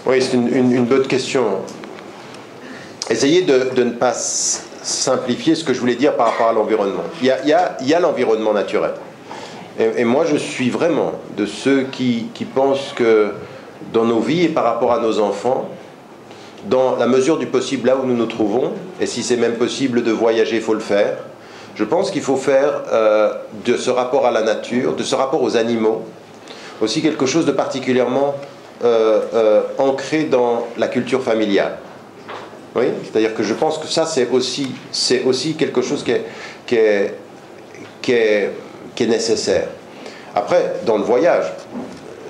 Oui, c'est une bonne question. Essayez de ne pas simplifier ce que je voulais dire par rapport à l'environnement. Il y a l'environnement naturel. Et moi, je suis vraiment de ceux qui pensent que dans nos vies et par rapport à nos enfants, dans la mesure du possible là où nous nous trouvons, et si c'est même possible de voyager, il faut le faire, je pense qu'il faut faire de ce rapport à la nature, de ce rapport aux animaux, aussi quelque chose de particulièrement ancré dans la culture familiale. Oui, c'est-à-dire que je pense que ça, c'est aussi quelque chose qui est nécessaire. J'ai dans le voyage,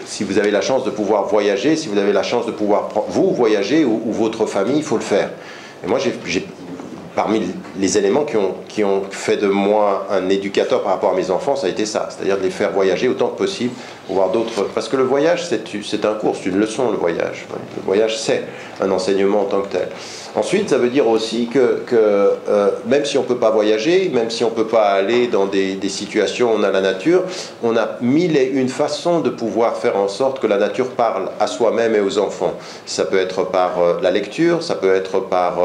si vous avez la chance de pouvoir voyager, si vous avez la chance de pouvoir vous voyager ou votre famille, il faut le faire. Et moi, parmi les éléments qui ont fait de moi un éducateur par rapport à mes enfants, ça a été ça, c'est-à-dire de les faire voyager autant que possible, pour voir d'autres. Parce que le voyage, c'est un cours, c'est une leçon, le voyage. Le voyage, c'est un enseignement en tant que tel. Ensuite, ça veut dire aussi que même si on ne peut pas voyager, même si on ne peut pas aller dans des situations où on a la nature, on a mille et une façons de pouvoir faire en sorte que la nature parle à soi-même et aux enfants. Ça peut être par la lecture, ça peut être par,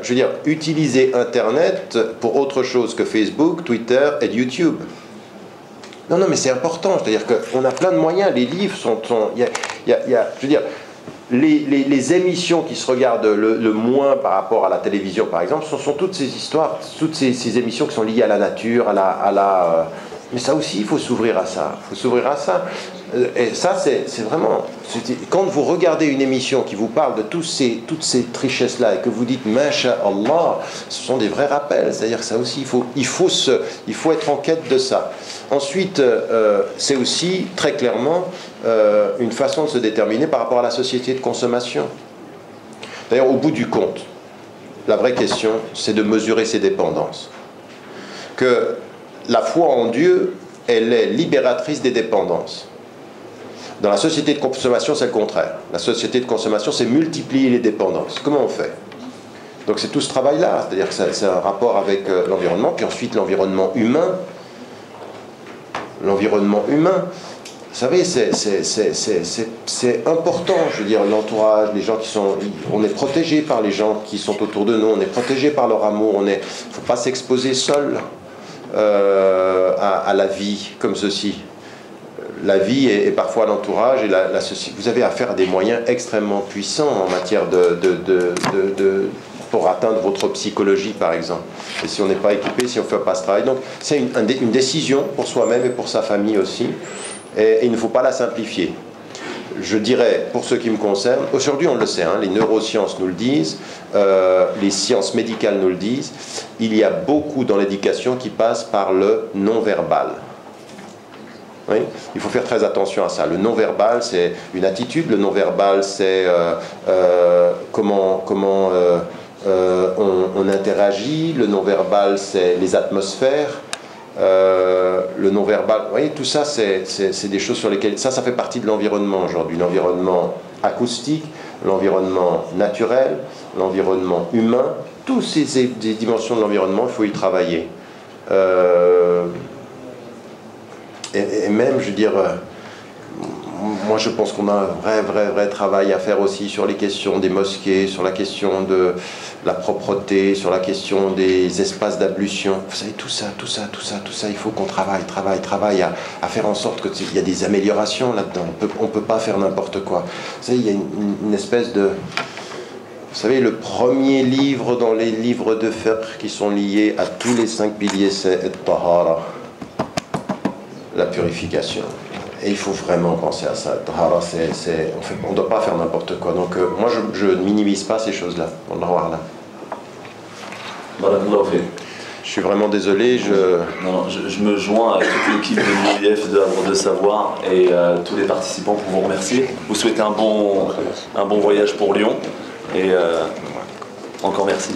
je veux dire, utiliser Internet pour autre chose que Facebook, Twitter et YouTube. Non, mais c'est important, c'est-à-dire qu'on a plein de moyens, les livres sont... je veux dire, les émissions qui se regardent le moins par rapport à la télévision, par exemple, sont toutes ces histoires, toutes ces émissions qui sont liées à la nature, mais ça aussi, il faut s'ouvrir à ça. Il faut s'ouvrir à ça. Et ça, c'est vraiment... Quand vous regardez une émission qui vous parle de toutes ces richesses-là et que vous dites « Masha'Allah », ce sont des vrais rappels. C'est-à-dire que ça aussi, il faut être en quête de ça. Ensuite, c'est aussi, très clairement, une façon de se déterminer par rapport à la société de consommation. D'ailleurs, au bout du compte, la vraie question, c'est de mesurer ses dépendances. Que la foi en Dieu, elle est libératrice des dépendances. Dans la société de consommation, c'est le contraire. La société de consommation, c'est multiplier les dépendances. Comment on fait? Donc c'est tout ce travail-là, c'est-à-dire que c'est un rapport avec l'environnement, puis ensuite l'environnement humain. L'environnement humain, vous savez, c'est important, je veux dire, l'entourage, les gens qui sont... On est protégé par les gens qui sont autour de nous, on est protégé par leur amour, il ne faut pas s'exposer seul à la vie comme ceci. La vie et parfois l'entourage et la société. Vous avez affaire à des moyens extrêmement puissants en matière pour atteindre votre psychologie, par exemple. Et si on n'est pas équipé, si on ne fait pas ce travail. Donc, c'est une décision pour soi-même et pour sa famille aussi. Et il ne faut pas la simplifier. Je dirais, pour ce qui me concerne, aujourd'hui on le sait, hein, les neurosciences nous le disent, les sciences médicales nous le disent, il y a beaucoup dans l'éducation qui passe par le non-verbal. Oui, il faut faire très attention à ça. Le non-verbal, c'est une attitude. Le non-verbal, c'est comment on interagit. Le non-verbal, c'est les atmosphères. Le non-verbal, vous voyez, tout ça, c'est des choses sur lesquelles... Ça fait partie de l'environnement aujourd'hui. L'environnement acoustique, l'environnement naturel, l'environnement humain. Toutes ces dimensions de l'environnement, il faut y travailler. Et même, je veux dire, moi je pense qu'on a un vrai travail à faire aussi sur les questions des mosquées, sur la question de la propreté, sur la question des espaces d'ablution. Vous savez, tout ça, il faut qu'on travaille à faire en sorte qu'il y a des améliorations là-dedans. On ne peut pas faire n'importe quoi. Vous savez, il y a une espèce de... Vous savez, le premier livre dans les livres de fiqh qui sont liés à tous les 5 piliers, c'est At-Tahara. La purification. Et il faut vraiment penser à ça. On ne doit pas faire n'importe quoi. Donc moi, je ne minimise pas ces choses-là. Je suis vraiment désolé. Je me joins à toute l'équipe de l'UIF de Havre de Savoir et tous les participants pour vous remercier. Vous souhaitez un bon voyage pour Lyon. Et encore merci.